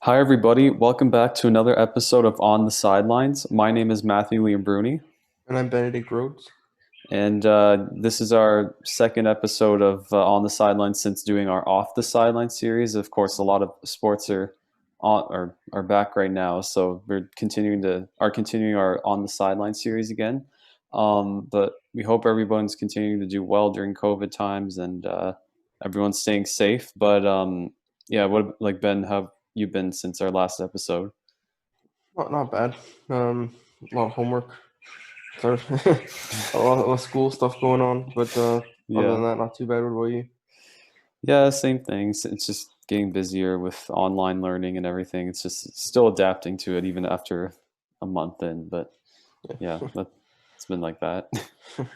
Hi, everybody. Welcome back to another episode of On the Sidelines. My name is Matthew Liam Bruni, And I'm Benedict Rhodes. and this is our second episode of On the Sidelines since doing our Off the Sidelines series. Of course, a lot of sports are back right now, so we're continuing our On the Sidelines series again. But we hope everyone's continuing to do well during COVID times and everyone's staying safe. But yeah, what like Ben, how have you been since our last episode? Not bad. A lot of homework. So, a lot of school stuff going on, but other Yeah. than that, not too bad. What about you? Yeah, same things. It's just getting busier with online learning and everything. It's just still adapting to it even after a month in. But yeah, it's been like that. Guess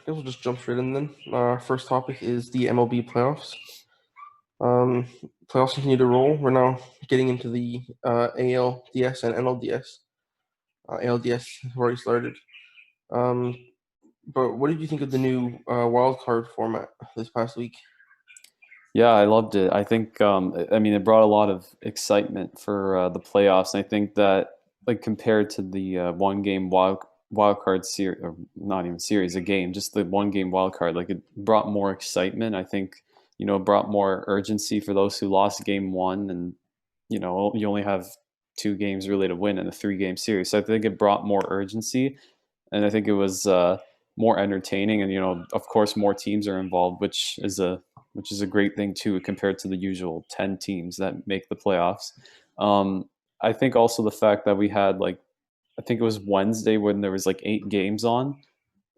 we'll just jump straight in then. Our first topic is the MLB playoffs. Um, Playoffs continue to roll. We're now getting into the ALDS and NLDS. ALDS has already started. Um, but what did you think of the new wild card format this past week? Yeah, I loved it. I think, I mean, it brought a lot of excitement for the playoffs. And I think that, like, compared to the one game wild card series, or not even series, a game, just the one game wild card, like, it brought more excitement. I think, it brought more urgency for those who lost game one. And, you only have two games really to win in a three-game series. So I think it brought more urgency. And I think it was more entertaining. And, of course, more teams are involved, which is a great thing too compared to the usual 10 teams that make the playoffs. I think also the fact that we had I think it was Wednesday when there was like 8 games on,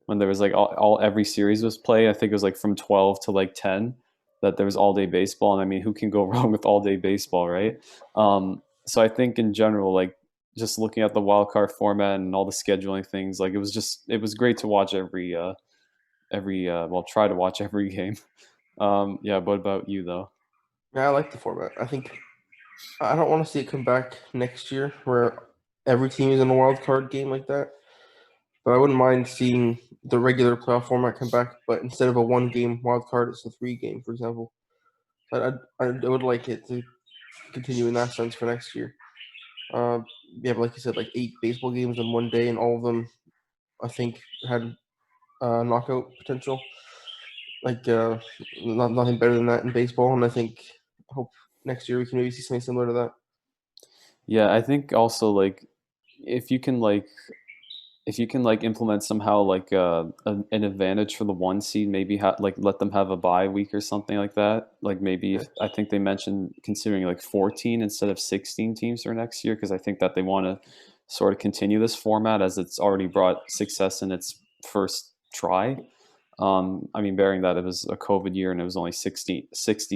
when there was like all every series was played. I think it was like from 12 to like 10 that there was all day baseball. And I mean, who can go wrong with all day baseball, right? So I think in general, like just looking at the wild card format and all the scheduling things, like it was great to watch try to watch every game. Yeah, what about you though? Yeah, I like the format. I don't want to see it come back next year where every team is in a wild card game like that. But I wouldn't mind seeing the regular playoff format come back, but instead of a one game wild card, it's a three game, for example. I would like it to continue in that sense for next year. Uh, yeah, but like you said, like 8 baseball games in one day, and all of them, I think, had knockout potential. Like, nothing better than that in baseball, and I hope next year we can maybe see something similar to that. Yeah, I think also like if you can like if you can like implement somehow like an advantage for the one seed, maybe like let them have a bye week or something like that. Like maybe Yeah. if I think they mentioned considering like 14 instead of 16 teams for next year because I think that they want to sort of continue this format as it's already brought success in its first try. I mean, bearing that it was a COVID year and it was only 60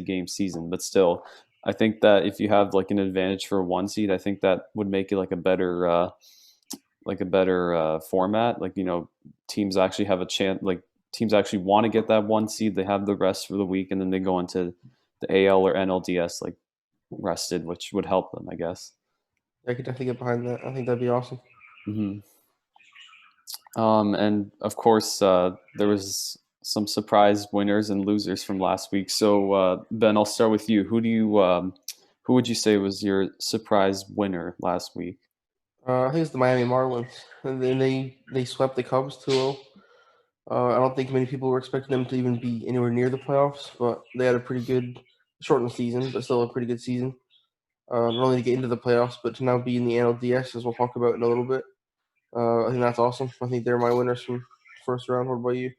game season, but still, I think that if you have like an advantage for a one seed, I think that would make it like a better format. Like teams actually have a chance. Like teams actually want to get that one seed. They have the rest for the week, and then they go into the AL or NLDS like rested, which would help them, I guess. I could definitely get behind that. I think that'd be awesome. hmm and of course, there was some surprise winners and losers from last week. So Ben, I'll start with you. Who would you say was your surprise winner last week? I think it's the Miami Marlins, and then they swept the Cubs 2-0. I don't think many people were expecting them to even be anywhere near the playoffs, but they had a pretty good shortened season, but still a pretty good season. Not only to get into the playoffs, but to now be in the NLDS, as we'll talk about in a little bit. I think that's awesome. I think they're my winners from first round. What about you?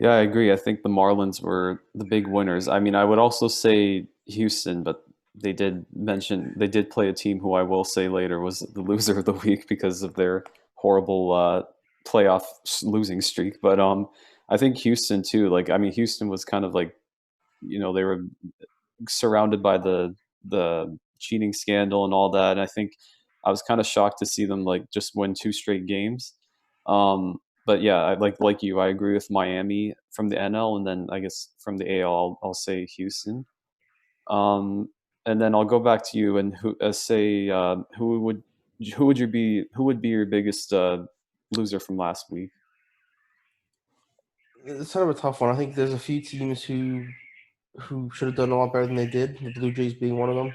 Yeah, I agree. I think the Marlins were the big winners. I mean, I would also say Houston, but they did play a team who I will say later was the loser of the week because of their horrible playoff losing streak. But I think Houston too. Like, I mean, Houston was kind of like they were surrounded by the cheating scandal and all that. And I think I was kind of shocked to see them like just win two straight games. But yeah, I like you. I agree with Miami from the NL, and then I guess from the AL, I'll say Houston. Um, and then I'll go back to you and say who would be your biggest loser from last week? It's sort of a tough one. I think there's a few teams who who should have done a lot better than they did. The Blue Jays being one of them.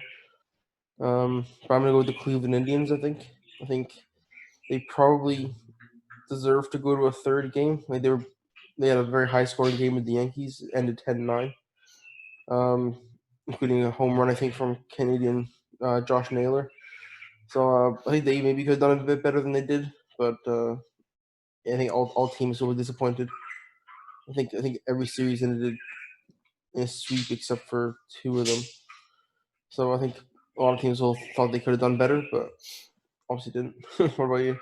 But I'm gonna go with the Cleveland Indians. I think they probably deserve to go to a third game. Like they had a very high scoring game with the Yankees, ended 10-9, um, including a home run I think from Canadian Josh Naylor. So I think they maybe could have done a bit better than they did, but I think all teams were disappointed. I think every series ended in a sweep except for two of them. So I think a lot of teams will thought they could have done better, but obviously didn't. What about you?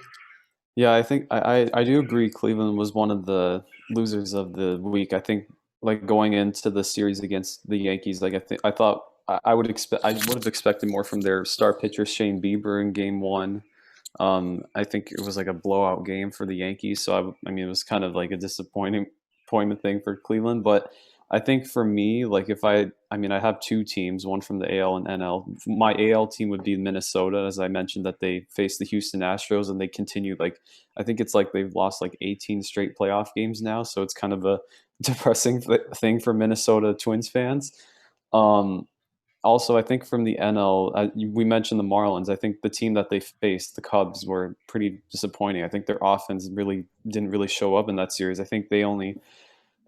Yeah, I think I do agree Cleveland was one of the losers of the week. I think like going into the series against the Yankees, like I thought I would have expected more from their star pitcher Shane Bieber in game one. I think it was like a blowout game for the Yankees, so I mean it was kind of like a disappointment thing for Cleveland. But I think for me, like if I mean I have two teams, one from the AL and NL. My AL team would be Minnesota, as I mentioned that they faced the Houston Astros and they continue like I think it's like they've lost like 18 straight playoff games now, so it's kind of a depressing thing for Minnesota Twins fans. Um, Also, I think from the NL, we mentioned the Marlins. I think the team that they faced, the Cubs, were pretty disappointing. I think their offense really didn't really show up in that series. I think they only,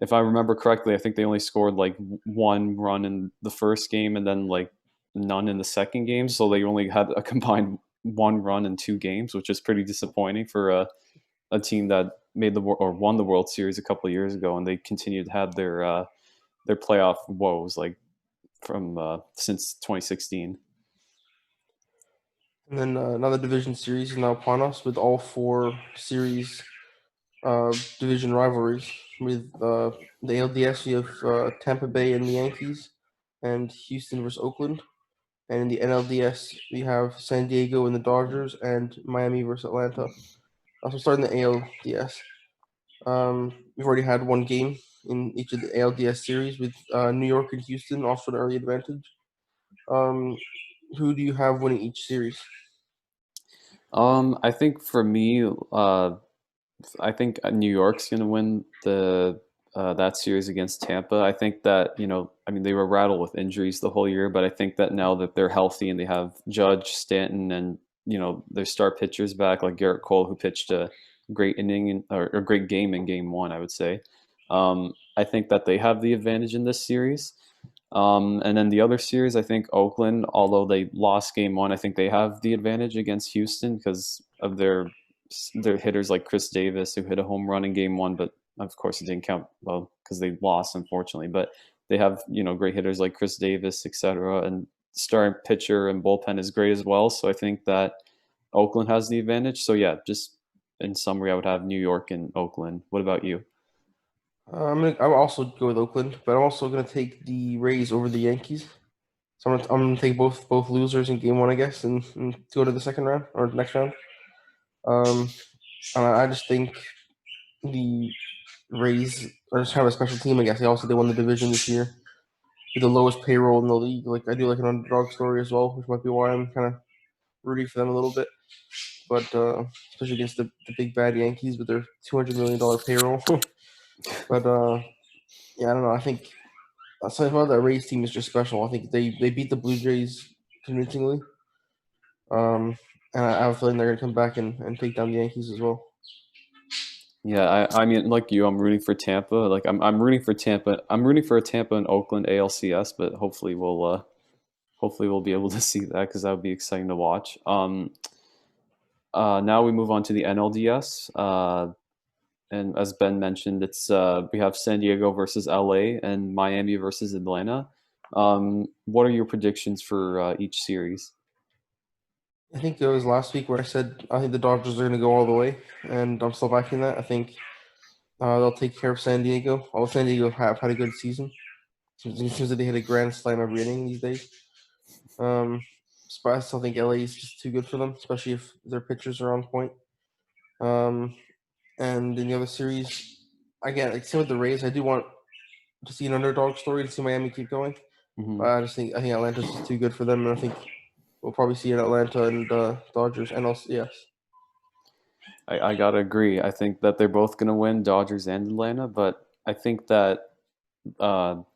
if I remember correctly, I think they only scored like one run in the first game and then like none in the second game. So they only had a combined one run in two games, which is pretty disappointing for a team that made or won the World Series a couple of years ago, and they continued to have their playoff woes like from since 2016. And then another division series is now upon us with all four series division rivalries. With the ALDS, you have Tampa Bay and the Yankees, and Houston versus Oakland. And in the NLDS, we have San Diego and the Dodgers, and Miami versus Atlanta. Also, starting the ALDS. We've already had one game in each of the ALDS series with New York and Houston off to an early advantage. Um, who do you have winning each series? I think for me, I think New York's going to win the that series against Tampa. I think that I mean, they were rattled with injuries the whole year, but I think that now that they're healthy and they have Judge, Stanton, and their star pitchers back, like Garrett Cole, who pitched a great inning or a great game in Game One, I would say. I think that they have the advantage in this series. And then the other series, I think Oakland, although they lost game one, I think they have the advantage against Houston because of their hitters like Chris Davis, who hit a home run in game one, but of course it didn't count well because they lost, unfortunately. But they have great hitters like Chris Davis, etc. And starting pitcher and bullpen is great as well. So I think that Oakland has the advantage. So yeah, just in summary, I would have New York and Oakland. What about you? I'll also go with Oakland, but I'm also gonna take the Rays over the Yankees. So I'm gonna take both losers in game one, I guess, and go to the second round or next round. Um, and I just think the Rays are just kind of a special team. I guess they won the division this year with the lowest payroll in the league. Like I do like an underdog story as well, which might be why I'm kind of rooting for them a little bit. But especially against the big bad Yankees with their $200 million payroll. But yeah, I don't know. I think something about that Rays team is just special. I think they beat the Blue Jays convincingly. And I have a feeling they're gonna come back and take down the Yankees as well. Yeah, I mean, like you, I'm rooting for Tampa. Like I'm rooting for Tampa. I'm rooting for a Tampa and Oakland ALCS, but hopefully we'll be able to see that because that would be exciting to watch. Now we move on to the NLDS. And as Ben mentioned, it's we have San Diego versus LA and Miami versus Atlanta. What are your predictions for each series? I think it was last week where I said I think the Dodgers are gonna go all the way, and I'm still backing that. I think they'll take care of San Diego. Although San Diego have had a good season, it seems that they hit a grand slam every inning these days. Um, but I still think LA is just too good for them, especially if their pitchers are on point. Um, and in the other series, again, like same with the Rays, I do want to see an underdog story to see Miami keep going. But Hmm. I think Atlanta's just too good for them, and I think we'll probably see an Atlanta and Dodgers, and also yes. I gotta agree. I think that they're both gonna win, Dodgers and Atlanta, but I think that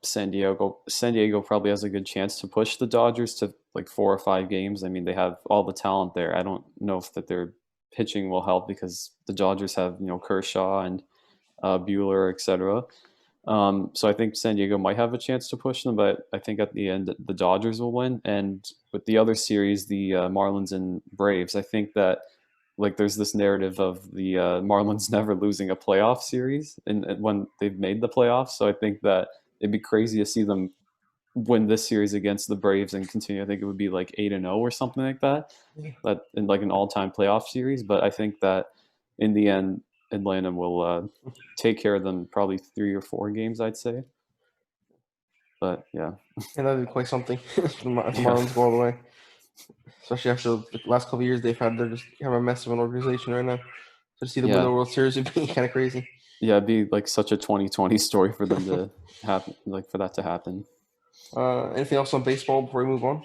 San Diego probably has a good chance to push the Dodgers to like 4 or 5 games. I mean, they have all the talent there. I don't know if that their pitching will help because the Dodgers have Kershaw and Bueller, etc. So I think San Diego might have a chance to push them, but I think at the end the Dodgers will win. And with the other series, the Marlins and Braves, I think that like there's this narrative of the Marlins never losing a playoff series and when they've made the playoffs. So I think that it'd be crazy to see them win this series against the Braves and continue. I think it would be like 8-0 or something like that, Yeah. that in like an all-time playoff series. But I think that in the end, Atlanta will take care of them probably 3 or 4 games, I'd say. But yeah, And that'd be quite something if the yeah, Marlins go all the way. Especially after the last couple of years they've had, they're just have a mess of an organization right now. So to see them win the yeah, World Series would be kind of crazy. yeah. It'd be like such a 2020 story for them to happen, like for that to happen. Anything else on baseball before we move on?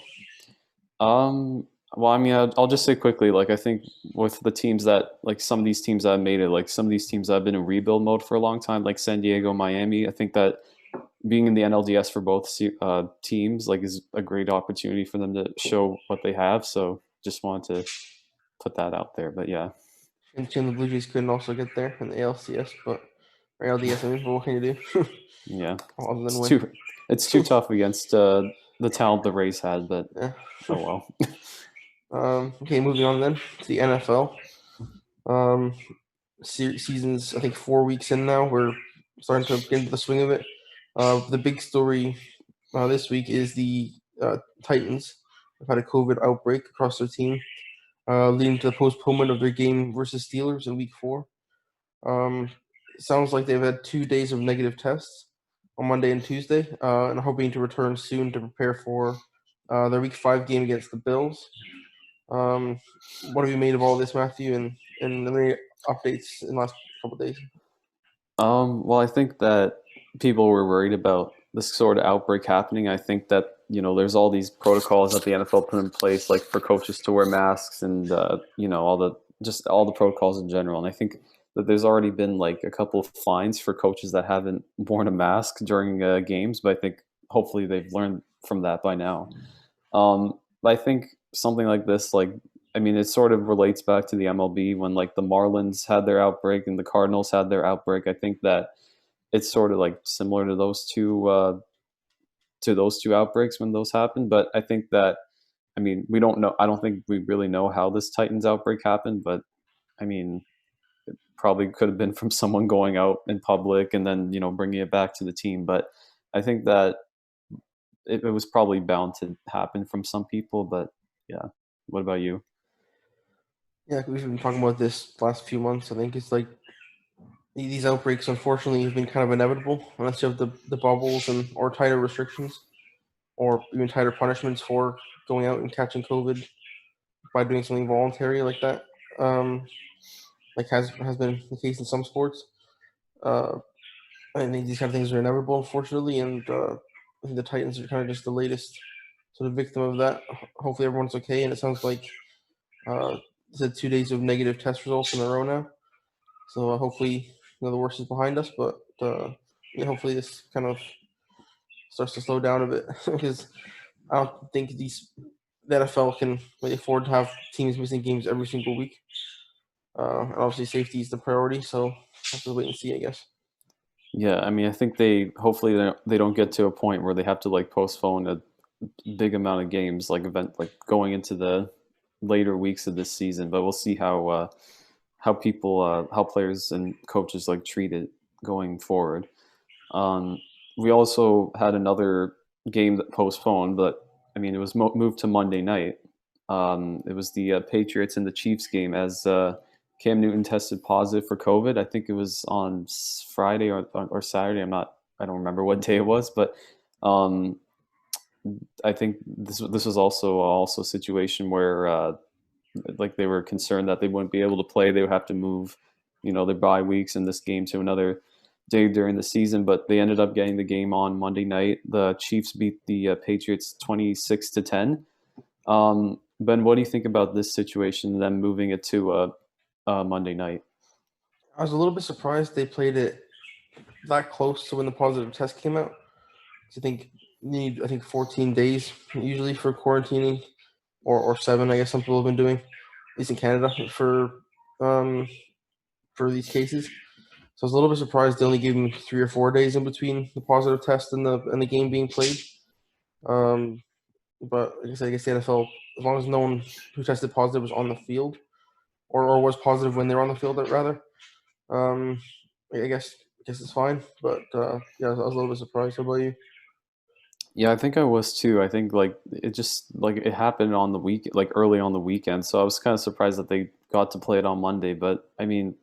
Well, I mean, I'll just say quickly, like I think with the teams that, like some of these teams that have made it, like some of these teams that have been in rebuild mode for a long time, like San Diego, Miami. I think that being in the NLDS for both teams, like, is a great opportunity for them to show what they have. So just wanted to put that out there. But yeah, And the Blue Jays couldn't also get there in the ALCS, but or ALDS. I mean, but what can you do yeah, other than it's win? too tough against the talent the Rays had. But Yeah. oh well. Okay, moving on then to the NFL. Um, season's I think 4 weeks in now. We're starting to get into the swing of it. The big story this week is the Titans have had a COVID outbreak across their team, leading to the postponement of their game versus Steelers in Week 4. Um, it sounds like they've had 2 days of negative tests on Monday and Tuesday, and are hoping to return soon to prepare for their Week 5 game against the Bills. What have you made of all this, Matthew, and any updates in the last couple of days? Well, I think that people were worried about this sort of outbreak happening. I think that there's all these protocols that the NFL put in place, like for coaches to wear masks and all the protocols in general. And I think that there's already been like a couple of fines for coaches that haven't worn a mask during games, but I think hopefully they've learned from that by now. But I think something like this, like, I mean, it sort of relates back to the MLB when like the Marlins had their outbreak and the Cardinals had their outbreak. I think that it's sort of like similar to those two outbreaks when those happened. But I think that, I mean, we don't know. I don't think we really know how this Titans outbreak happened. But I mean, probably could have been from someone going out in public and then bringing it back to the team. But I think that it was probably bound to happen from some people. But yeah, what about you? Yeah, we've been talking about this last few months. I think it's like these outbreaks, unfortunately, have been kind of inevitable unless you have the bubbles and or tighter restrictions or even tighter punishments for going out and catching COVID by doing something voluntary like that. Um, like has been the case in some sports. Uh, I think these kind of things are inevitable, unfortunately, and I think the Titans are kind of just the latest sort of victim of that. Hopefully, everyone's okay, and it sounds like it's had 2 days of negative test results in a row now. So hopefully, the worst is behind us. But yeah, hopefully, this kind of starts to slow down a bit because I don't think the NFL can really afford to have teams missing games every single week. And obviously, safety is the priority, so have to wait and see, I guess. Yeah, I mean, I think they don't get to a point where they have to like postpone a big amount of games, like going into the later weeks of this season. But we'll see how players and coaches like treat it going forward. Um, we also had another game that postponed, but I mean, it was moved to Monday night. It was the Patriots and the Chiefs game as Cam Newton tested positive for COVID. I think it was on Friday or Saturday. I don't remember what day it was, but um, I think this was also a situation where like they were concerned that they wouldn't be able to play. They would have to move, their bye weeks and this game to another day during the season. But they ended up getting the game on Monday night. The Chiefs beat the Patriots 26-10. Ben, what do you think about this situation? Them moving it to Monday night. I was a little bit surprised they played it that close to when the positive test came out. So I think you need 14 days usually for quarantining, or 7. I guess some people have been doing, at least in Canada, um for these cases. So I was a little bit surprised they only gave him 3 or 4 days in between the positive test and the game being played. Um, but I guess the NFL, as long as no one who tested positive was on the field, or was positive when they were on the field, rather, um, I guess it's fine. But yeah, I was a little bit surprised. How about you? Yeah, I think I was too. I think like it just like it happened on the week, like early on the weekend. So I was kind of surprised that they got to play it on Monday. But I mean,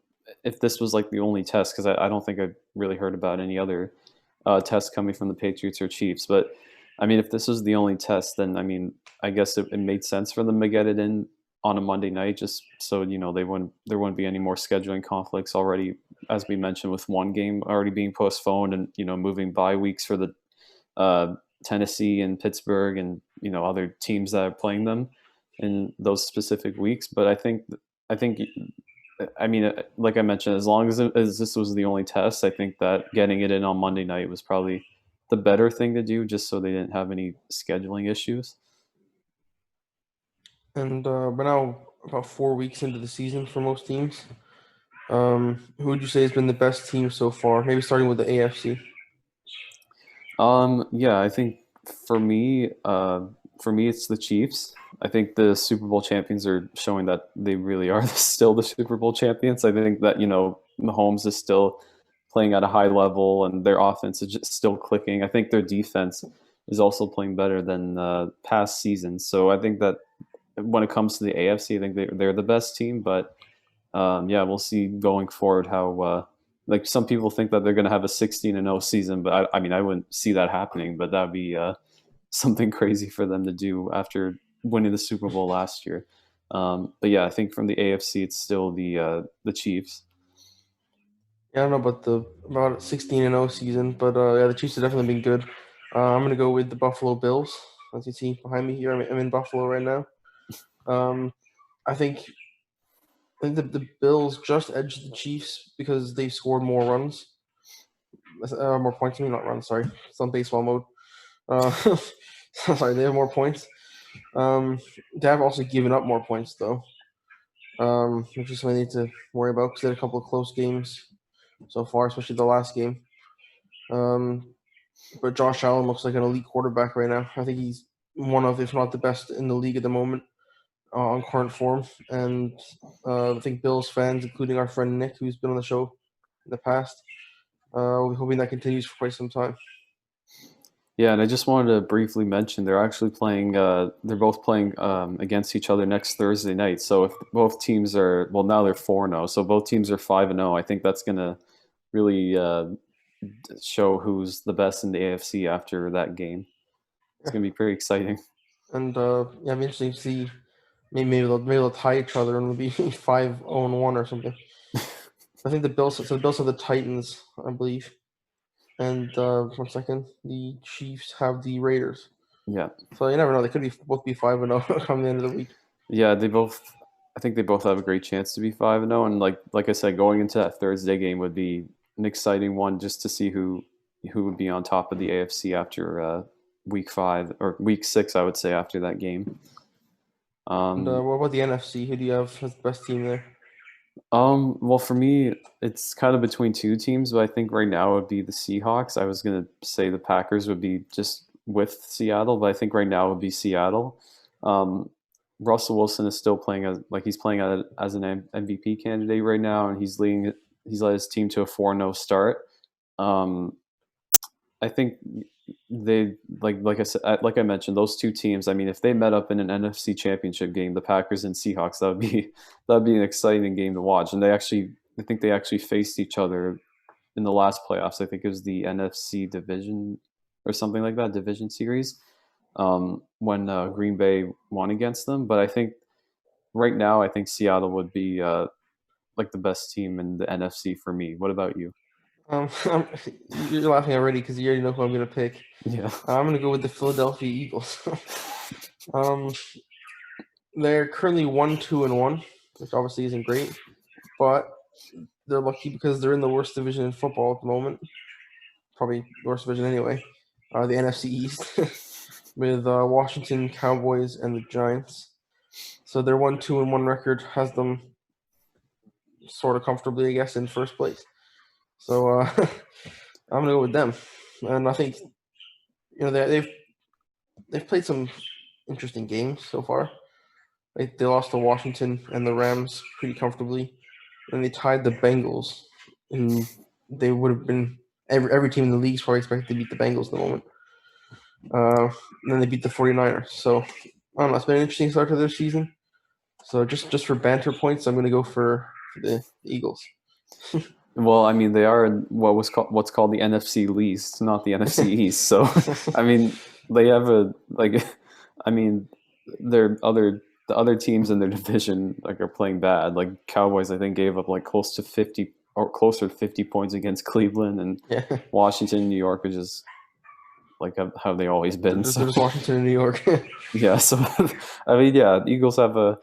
if this was like the only test, because I don't think I've really heard about any other tests coming from the Patriots or Chiefs. But I mean, if this was the only test, then I mean, I guess it made sense for them to get it in on a Monday night, just so there wouldn't be any more scheduling conflicts already, as we mentioned, with one game already being postponed and moving bye weeks for the uh, Tennessee and Pittsburgh and other teams that are playing them in those specific weeks. But I think I mean, like I mentioned, as long as this was the only test, I think that getting it in on Monday night was probably the better thing to do, just so they didn't have any scheduling issues. And we're now about 4 weeks into the season for most teams. Who would you say has been the best team so far? Maybe starting with the AFC. Yeah, I think for me, it's the Chiefs. I think the Super Bowl champions are showing that they really are still the Super Bowl champions. I think that Mahomes is still playing at a high level, and their offense is just still clicking. I think their defense is also playing better than past seasons. So I think that when it comes to the AFC, I think they're the best team. But yeah, we'll see going forward how. Like some people think that they're going to have a 16-0 season, but I mean, I wouldn't see that happening. But that'd be something crazy for them to do after winning the Super Bowl last year. But yeah, I think from the AFC, it's still the Chiefs. Yeah, I don't know about the about 16-0 season, but yeah, the Chiefs have definitely been good. I'm gonna go with the Buffalo Bills. As you see behind me here, I'm in Buffalo right now. Um, I think the Bills just edged the Chiefs because they scored more runs, more points. I mean, not runs. Sorry, it's on baseball mode. Uh, sorry, they have more points. They have also given up more points though, which is something I need to worry about because they had a couple of close games so far, especially the last game. Um, but Josh Allen looks like an elite quarterback right now. I think he's one of, if not the best in the league at the moment, on current form. And I think Bills fans, including our friend Nick, who's been on the show in the past, we'll be hoping that continues for quite some time. Yeah, and I just wanted to briefly mention they're actually playing. They're both playing against each other next Thursday night. So if both teams are well, now they're 4-0. So both teams are 5-0. I think that's gonna really show who's the best in the AFC after that game. It's Yeah. gonna be pretty exciting. And yeah, it'll be interesting to see. Maybe they'll tie each other and it'll be 5-0-1 or something. I think the Bills. So the Bills have the Titans, I believe. And 1 second, the Chiefs have the Raiders. Yeah, So you never know. They could be both be 5-0 come the end of the week. yeah. They both. I think they both have a great chance to be 5-0. And like I said, going into that Thursday game would be an exciting one just to see who would be on top of the AFC after week 5 or week 6, I would say, after that game. And Um, what about the NFC? Who do you have as the best team there? well, for me, it's kind of between two teams, but I think right now it would be the Seahawks. I was gonna say the Packers would be just with Seattle, but I think right now it would be Seattle. Um, Russell Wilson is still playing he's playing as an MVP candidate right now, and he's led his team to a 4-0 start. Um, I think they like I said, like I mentioned, those two teams. I mean, if they met up in an NFC Championship game, the Packers and Seahawks, that would be an exciting game to watch. And I think they actually faced each other in the last playoffs. I think it was the NFC division or something like that, division series, when Green Bay won against them. But I think right now, I think Seattle would be like the best team in the NFC for me. What about you? Um, you're laughing already because you already know who I'm going to pick. Yeah. I'm going to go with the Philadelphia Eagles. um, they're currently 1-2-1, which obviously isn't great, but they're lucky because they're in the worst division in football at the moment. probably the worst division anyway. The NFC East with Washington, Cowboys, and the Giants. So their 1-2-1 record has them sort of comfortably, I guess, in first place. So I'm gonna go with them, and I think they've played some interesting games so far. They lost to Washington and the Rams pretty comfortably, and they tied the Bengals, who they would have been every team in the league is probably expected to beat the Bengals at the moment. And then they beat the 49ers. So I don't know. It's been an interesting start to their season. So just for banter points, I'm going to go for the Eagles. Well, I mean, they are in what's called the NFC least, not the NFC East. So, I mean, they have I mean, the other teams in their division are playing bad. Like Cowboys, I think gave up like close to 50 or closer to 50 points against Cleveland, and Yeah. Washington, New York is just like how they always been. There's Washington and New York. Yeah, so I mean, yeah, the Eagles have a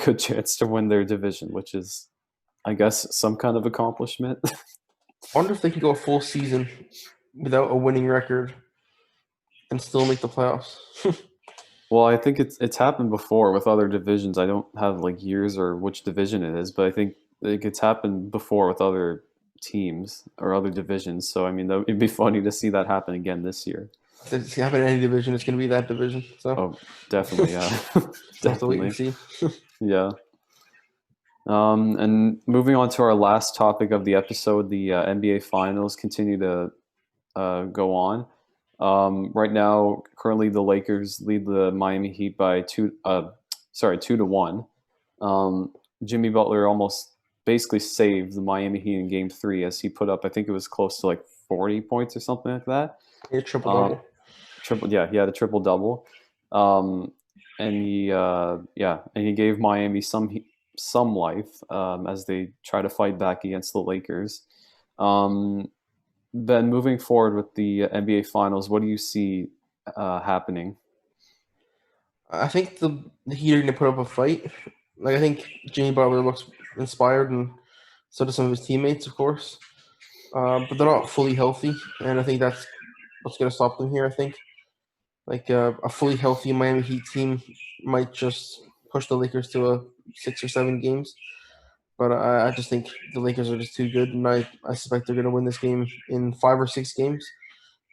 good chance to win their division, which is, I guess, some kind of accomplishment. I wonder if they can go a full season without a winning record and still make the playoffs. Well, I think it's happened before with other divisions. I don't have like years or which division it is, but I think it's happened before with other teams or other divisions. So I mean, it'd be funny to see that happen again this year. If it's happening in any division, it's going to be that division. So Oh, definitely, yeah, we'll have to wait and definitely, see. yeah. And moving on to our last topic of the episode, the NBA Finals continue to go on. Right now, currently the Lakers lead the Miami Heat by 2-1. Jimmy Butler almost basically saved the Miami Heat in Game 3 as he put up, I think it was close to like 40 points or something like that. A triple double. Yeah, he had a triple double, and he gave Miami some life as they try to fight back against the Lakers. Ben, moving forward with the NBA Finals, what do you see happening? I think the Heat are going to put up a fight. Like I think Jimmy Butler looks inspired, and so do some of his teammates, of course. But they're not fully healthy, and I think that's what's going to stop them here. I think like a fully healthy Miami Heat team might just push the Lakers to a 6 or 7 games. But I just think the Lakers are just too good, and I suspect they're going to win this game in 5 or 6 games.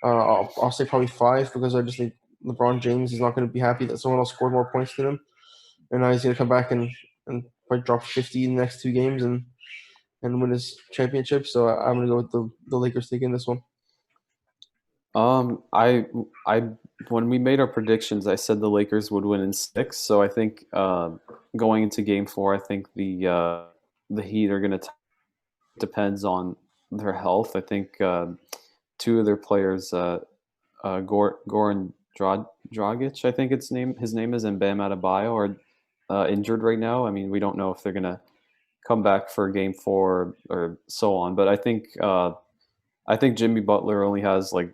I'll say probably 5 because I just think LeBron James is not going to be happy that someone else scored more points than him, and now he's going to come back and probably drop 50 in the next 2 games and win his championship. So I'm going to go with the Lakers taking this one. I when we made our predictions, I said the Lakers would win in 6. So I think going into Game 4, I think the Heat are going to depends on their health. I think 2 of their players, Goran Dragic, I think his name is, and Bam Adebayo are injured right now. I mean, we don't know if they're going to come back for Game 4 or so on. But I think Jimmy Butler only has like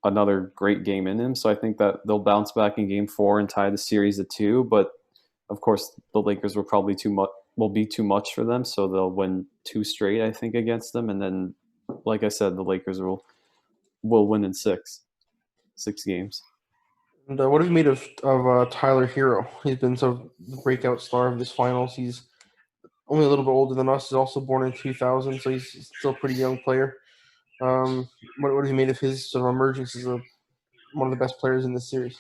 another great game in him, so I think that they'll bounce back in Game 4 and tie the series at 2. But of course, the Lakers will be too much for them, so they'll win 2 straight, I think, against them, and then, like I said, the Lakers will win in 6 games. And what have you made of Tyler Hero? He's been sort of the breakout star of this finals. He's only a little bit older than us. He's also born in 2000, so he's still a pretty young player. What have you made of his sort of emergence as one of the best players in this series?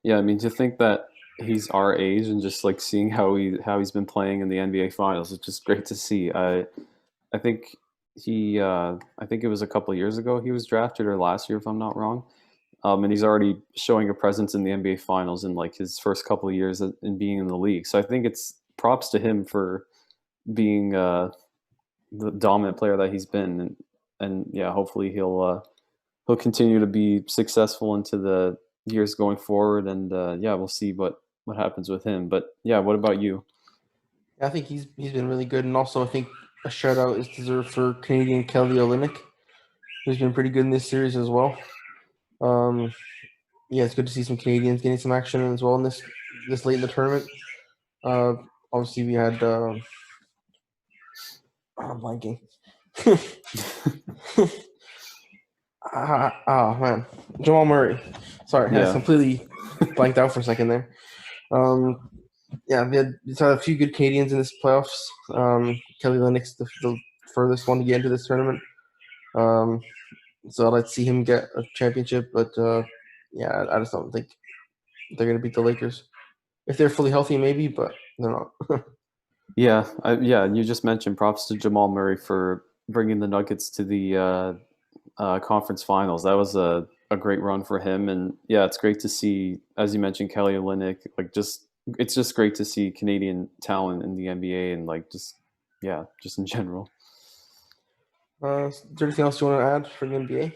Yeah, I mean, to think that he's our age and just like seeing how he's been playing in the NBA Finals, it's just great to see. I think I think it was a couple of years ago he was drafted, or last year if I'm not wrong. And he's already showing a presence in the NBA Finals in like his first couple of years in being in the league. So I think it's props to him for being the dominant player that he's been, and yeah, hopefully he'll continue to be successful into the years going forward. And yeah, we'll see what happens with him. But yeah, what about you? I think he's been really good, and also I think a shout out is deserved for Canadian Kelly Olynyk, who's been pretty good in this series as well. Yeah, it's good to see some Canadians getting some action as well in this late in the tournament. Obviously, we had I'm blanking. Man, Jamal Murray. Sorry, I Yeah. completely blanked out for a second there. Um, yeah, we had a few good Canadians in this playoffs. Kelly Olynyk, the furthest one to get into this tournament. Um, so I'd like to see him get a championship, but yeah, I just don't think they're going to beat the Lakers. If they're fully healthy, maybe, but they're not. Yeah, and you just mentioned props to Jamal Murray for bringing the Nuggets to the conference finals. That was a great run for him, and yeah, it's great to see, as you mentioned, Kelly Olynyk. Like, just it's just great to see Canadian talent in the NBA, and like just yeah, just in general. Is there anything else you want to add for the NBA?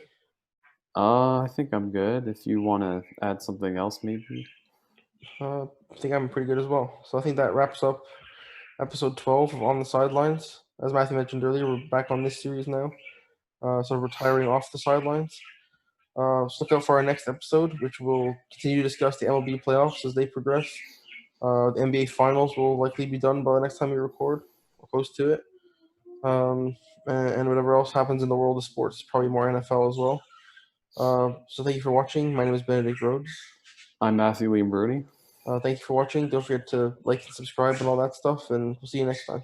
I think I'm good. If you want to add something else, maybe. I think I'm pretty good as well. So I think that wraps up episode 12 of On the Sidelines. As Matthew mentioned earlier, we're back on this series now. So retiring off the sidelines. So look out for our next episode, which will continue to discuss the MLB playoffs as they progress. The NBA Finals will likely be done by the next time we record, or close to it. And whatever else happens in the world of sports, probably more NFL as well. So thank you for watching. My name is Benedict Rhodes. I'm Matthew William Brody. Thank you for watching. Don't forget to like and subscribe and all that stuff, and we'll see you next time.